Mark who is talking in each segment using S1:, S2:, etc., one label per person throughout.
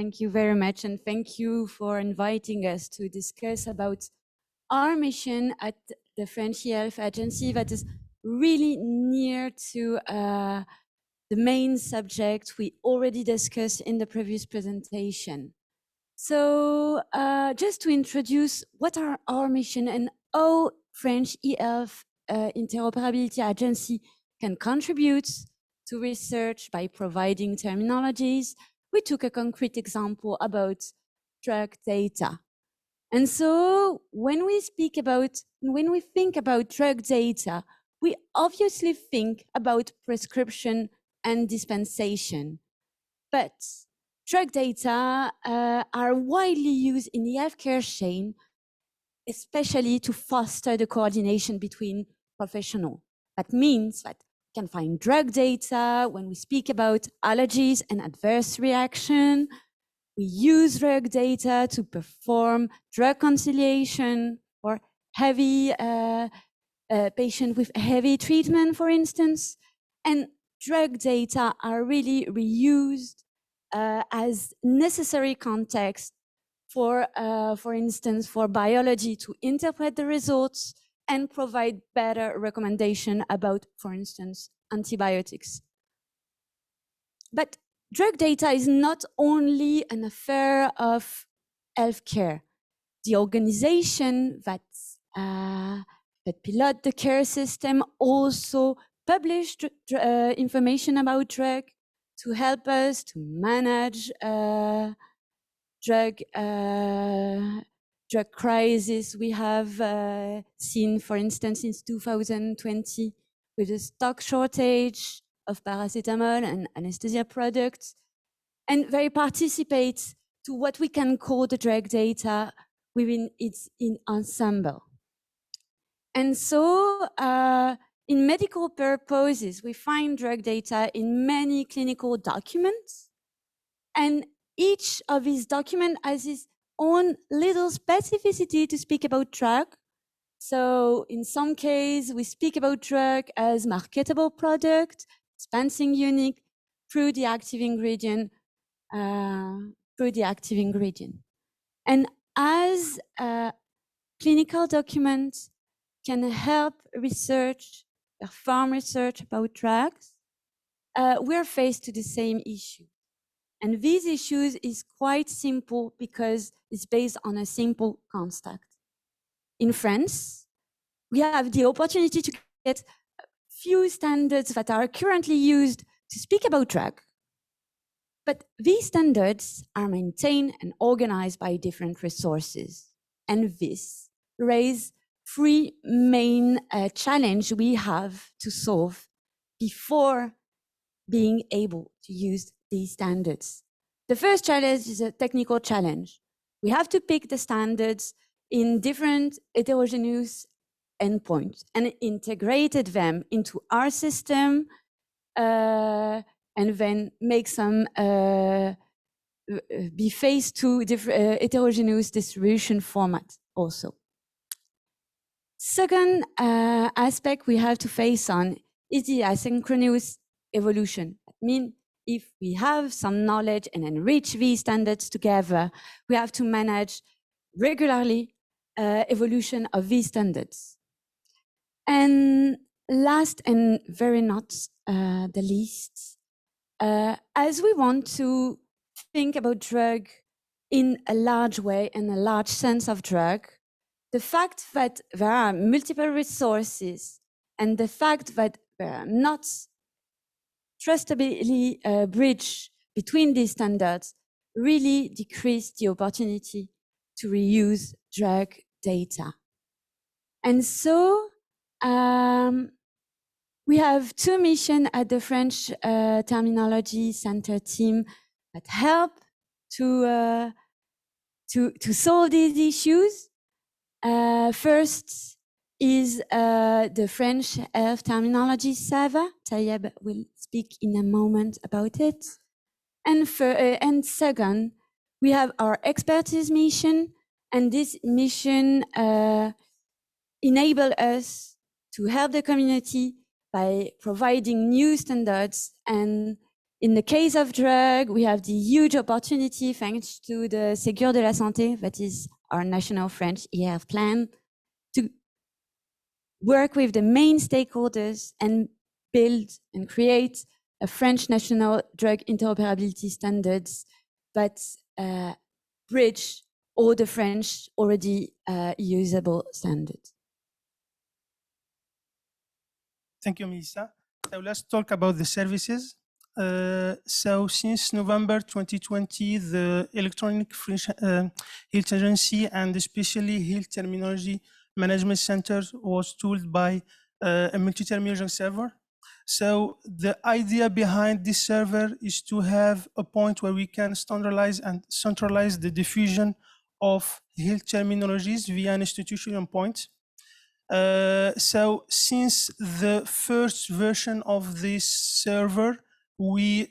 S1: Thank you very much, and thank you for inviting us to discuss about our mission at the French Health Agency that is really near to the main subject we already discussed in the previous presentation. So just to introduce what are our mission and how French e-health interoperability agency can contribute to research by providing terminologies, we took a concrete example about drug data. And so when we think about drug data, we obviously think about prescription and dispensation. But drug data are widely used in the healthcare chain, especially to foster the coordination between professionals. That means that we can find drug data when we speak about allergies and adverse reaction. We use drug data to perform drug conciliation for heavy patient with heavy treatment, for instance. And drug data are really reused as necessary context for instance, for biology to interpret the results and provide better recommendation about, for instance, antibiotics. But drug data is not only an affair of healthcare. The organization that pilot the care system also published information about drug to help us to manage drug crisis we have seen, for instance, since 2020 with a stock shortage of paracetamol and anesthesia products, and they participate to what we can call the drug data within its ensemble. And so in medical purposes, we find drug data in many clinical documents, and each of these documents has its own little specificity to speak about drug. So in some cases, we speak about drug as marketable product, dispensing unit through the active ingredient, And as clinical documents can help perform research about drugs, we're faced to the same issue. And these issues is quite simple because it's based on a simple construct. In France, we have the opportunity to get a few standards that are currently used to speak about drug. But these standards are maintained and organized by different resources. And this raises three main challenges we have to solve before being able to use these standards. The first challenge is a technical challenge. We have to pick the standards in different heterogeneous endpoints and integrated them into our system and then make some be faced to different heterogeneous distribution format also. Second aspect we have to face on is the asynchronous evolution. That means if we have some knowledge and enrich these standards together, we have to manage regularly evolution of these standards. And last and very not the least, as we want to think about drug in a large way and a large sense of drug, the fact that there are multiple resources and the fact that there are not trustably bridge between these standards really decrease the opportunity to reuse drug data. And so we have two missions at the French Terminology Center team that help to solve these issues. First is the French Health Terminology Server. Tayeb will speak in a moment about it. And second, we have our expertise mission, and this mission enable us to help the community by providing new standards and In the case of drug, we have the huge opportunity thanks to the Ségur de la Santé, that is our national French health plan, to work with the main stakeholders and build and create a French national drug interoperability standards that bridge all the French already usable standards.
S2: Thank you, Mélissa. So let's talk about the services. So since November 2020, the Electronic French Health Agency and especially Health Terminology Management Center was tooled by a multi-terminology server. So the idea behind this server is to have a point where we can standardize and centralize the diffusion of health terminologies via an institutional point. So since the first version of this server, we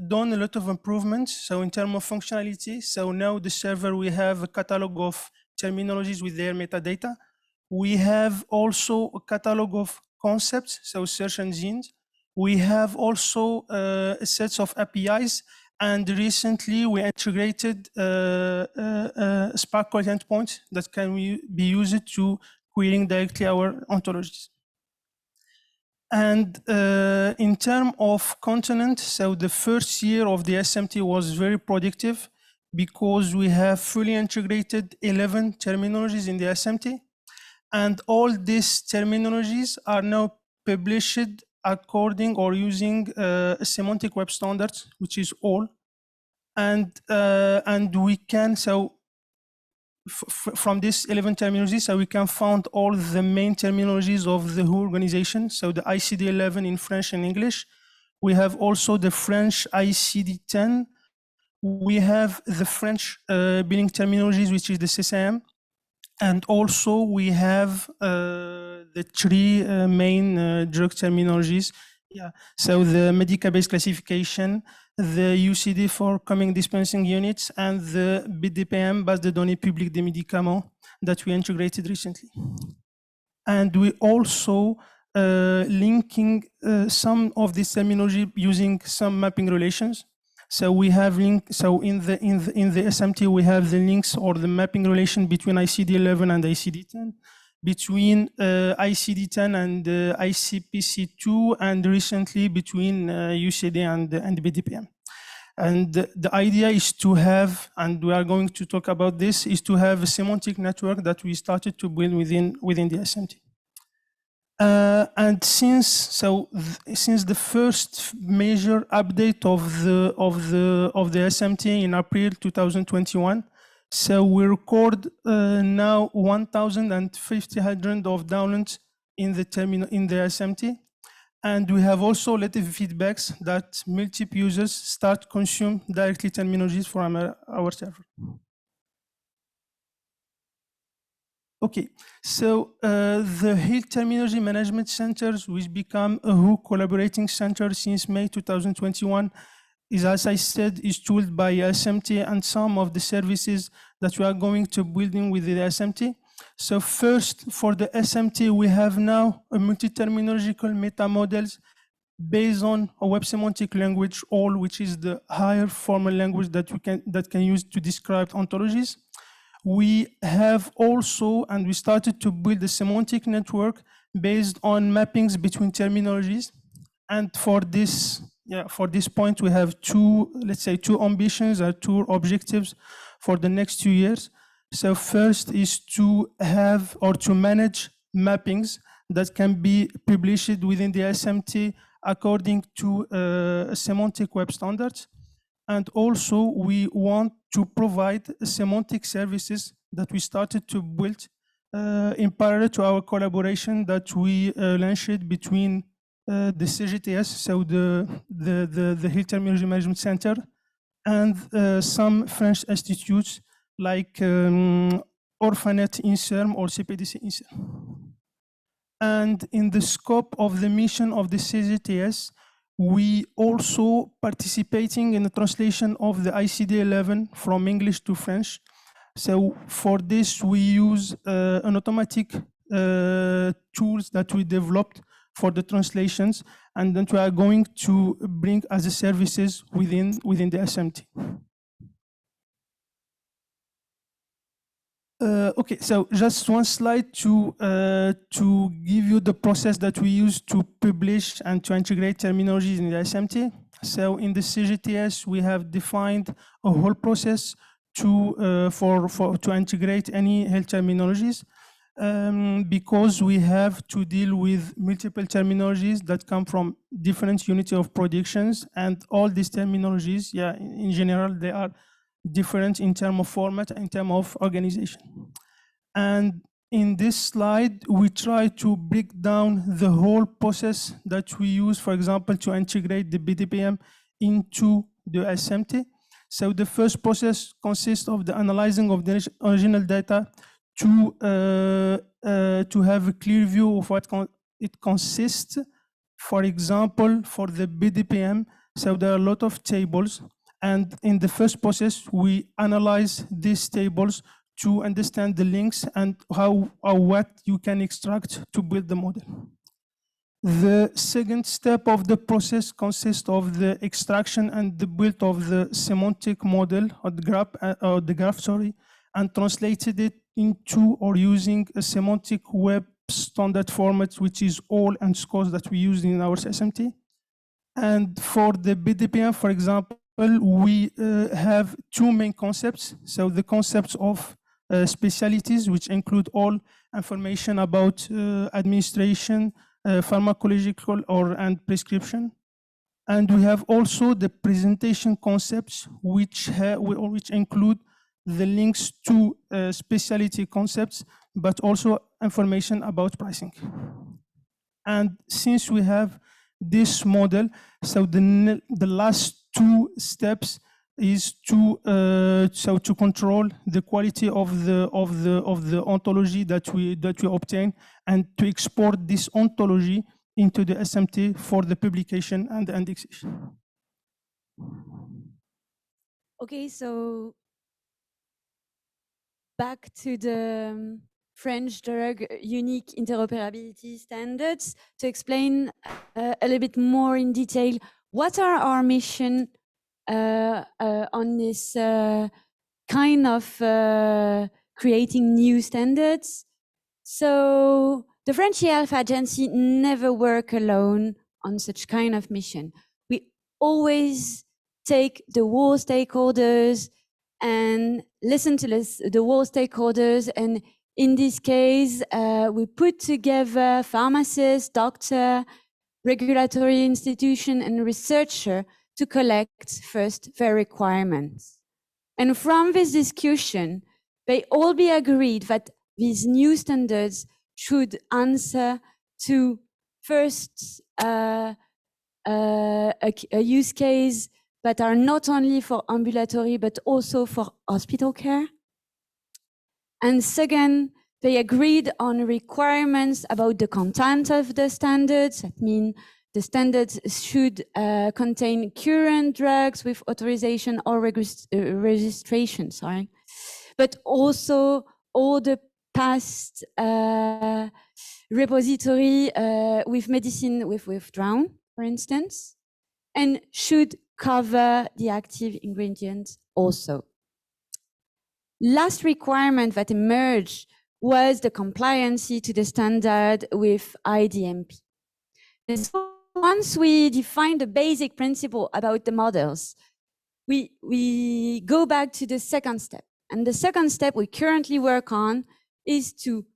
S2: done a lot of improvements. So in terms of functionality, so now the server, we have a catalog of terminologies with their metadata. We have also a catalog of concepts, so search engines. We have also sets of APIs, and recently we integrated Spark query endpoints that can be used to querying directly our ontologies. And in terms of content, so the first year of the SMT was very productive because we have fully integrated 11 terminologies in the SMT. And all these terminologies are now published according or using semantic web standards, which is all. And we can, so from this 11 terminologies, so we can find all the main terminologies of the whole organization. So the ICD-11 in French and English. We have also the French ICD-10. We have the French billing terminologies, which is the CCM. And also we have the three main drug terminologies. Yeah. So the medical-based classification, the UCD for coming dispensing units, and the BDPM, base de données publiques des médicaments, that we integrated recently. And we also linking some of this terminology using some mapping relations. So we have so in the SMT we have the links or the mapping relation between ICD-11 and ICD-10, between ICD-10 and ICPC2, and recently between UCD and BDPM. And the idea is to have, and we are going to talk about this, is to have a semantic network that we started to build within the SMT. And since the first major update of the SMT in April 2021, so we record now 1,500 of downloads in the SMT, and we have also a lot of feedbacks that multiple users start consume directly terminologies from our server. Okay, so the Health Terminology Management Centers, which become a WHO collaborating center since May 2021, is, as I said, is tooled by SMT and some of the services that we are going to building with the SMT. So first, for the SMT, we have now a multi-terminological meta models based on a web semantic language, all which is the higher formal language that can use to describe ontologies. We have also, and we started to build a semantic network based on mappings between terminologies. And for this point, we have two ambitions or two objectives for the next 2 years. So first is to have or to manage mappings that can be published within the SMT according to semantic web standards. And also we want to provide semantic services that we started to build in parallel to our collaboration that we launched between the CGTS, so the Health Terminology Management Center, and some French institutes like Orphanet INSERM or CPDC INSERM. And in the scope of the mission of the CGTS, we also participating in the translation of the ICD-11 from English to French. So for this, we use an automatic tools that we developed for the translations, and that we are going to bring as a services within the SMT. Okay, so just one slide to give you the process that we use to publish and to integrate terminologies in the SMT. So in the CGTS, we have defined a whole process to integrate any health terminologies, because we have to deal with multiple terminologies that come from different units of productions, and all these terminologies, yeah, in general, they are different in terms of format, in terms of organization. And in this slide, we try to break down the whole process that we use, for example, to integrate the BDPM into the SMT. So the first process consists of the analyzing of the original data to have a clear view of what it consists. For example, for the BDPM, so there are a lot of tables. And in the first process, we analyze these tables to understand the links and how or what you can extract to build the model. The second step of the process consists of the extraction and the build of the semantic model or the graph, and translated it into or using a semantic web standard format, which is all and scores that we use in our SMT. And for the BDPM, for example, we have two main concepts. So the concepts of specialties, which include all information about administration, pharmacological and prescription. And we have also the presentation concepts, which include the links to specialty concepts, but also information about pricing. And since we have this model, so the last two steps is to control the quality of the ontology that we obtain, and to export this ontology into the SMT for the publication and the indexation.
S1: Okay, so back to the French drug unique interoperability standards to explain a little bit more in detail what are our mission on this kind of creating new standards. So the French Health Agency never work alone on such kind of mission. We always take the whole stakeholders and listen to the whole stakeholders, and in this case, we put together pharmacists, doctor, regulatory institution, and researcher to collect first their requirements. And from this discussion, they all be agreed that these new standards should answer to first a use case that are not only for ambulatory, but also for hospital care. And second, they agreed on requirements about the content of the standards. That means the standards should contain current drugs with authorization or registration, but also all the past repository with medicine with withdrawn, for instance, and should cover the active ingredients also. Last requirement that emerged was the compliancy to the standard with IDMP. And so once we define the basic principle about the models, we go back to the second step. And the second step we currently work on is to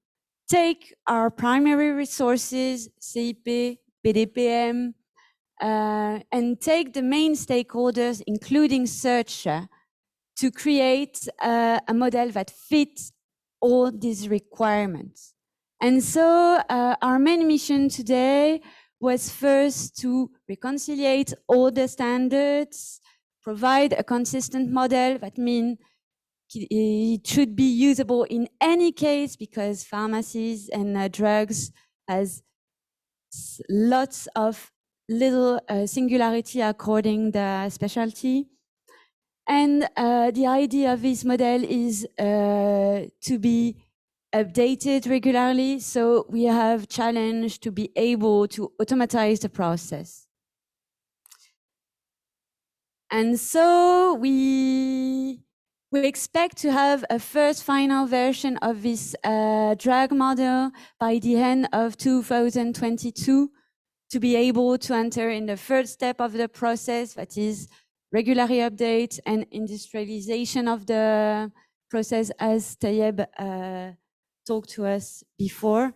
S1: take our primary resources, CIP, BDPM, and take the main stakeholders, including searcher, to create a model that fits all these requirements. And so our main mission today was first to reconcile all the standards, provide a consistent model. That means it should be usable in any case, because pharmacies and drugs has lots of little singularity according the specialty. And the idea of this model is to be updated regularly. So we have challenged to be able to automatize the process. And so we expect to have a first final version of this drug model by the end of 2022 to be able to enter in the third step of the process, that is regularly update and industrialization of the process, as Tayeb talked to us before.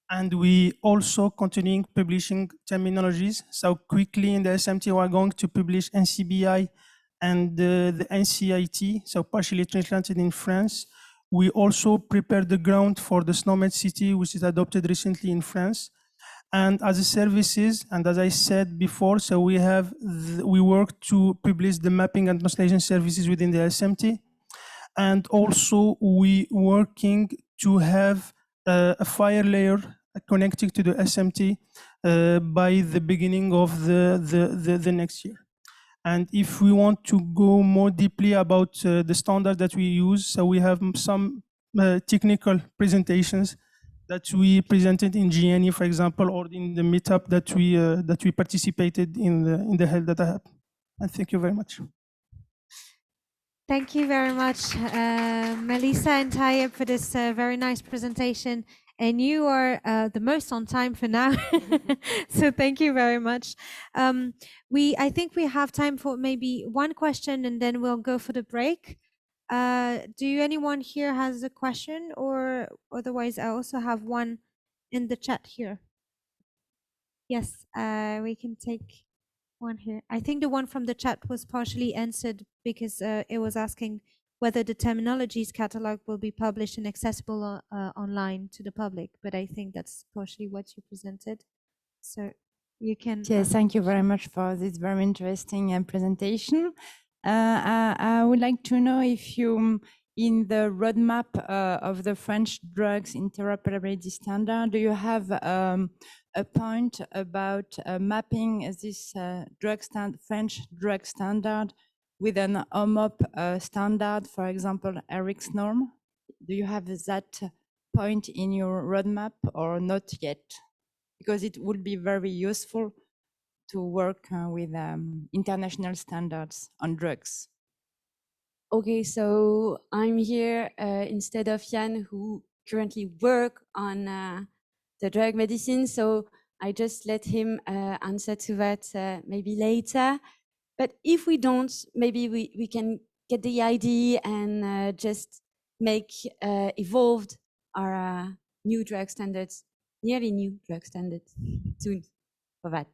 S2: And we also continuing publishing terminologies. So quickly in the SMT, we are going to publish NCBI and the NCIT, so partially translated in France. We also prepare the ground for the SNOMED City, which is adopted recently in France. And as a services, and as I said before, so we work to publish the mapping and translation services within the SMT. And also we working to have a FHIR layer connecting to the SMT by the beginning of the next year. And if we want to go more deeply about the standard that we use, so we have some technical presentations that we presented in GNE, for example, or in the meetup that we participated in the Health Data Hub. And thank you very much.
S3: Thank you very much, Mélissa and Tayeb, for this very nice presentation. And you are the most on time for now. So thank you very much. I think we have time for maybe one question and then we'll go for the break. Do anyone here has a question, or otherwise I also have one in the chat here. Yes, we can take one here. I think the one from the chat was partially answered because it was asking whether the terminologies catalog will be published and accessible online to the public. But I think that's partially what you presented. So you can.
S4: Yes, thank you very much for this very interesting presentation. I would like to know if you, in the roadmap of the French drugs interoperability standard, do you have a point about mapping this French drug standard with an OMOP standard, for example, ERICS norm? Do you have that point in your roadmap or not yet? Because it would be very useful to work with international standards on drugs.
S1: Okay, so I'm here instead of Jan, who currently work on the drug medicine. So I just let him answer to that maybe later. But if we don't, maybe we can get the idea and just make evolved our new drug standards, nearly new drug standards soon for that.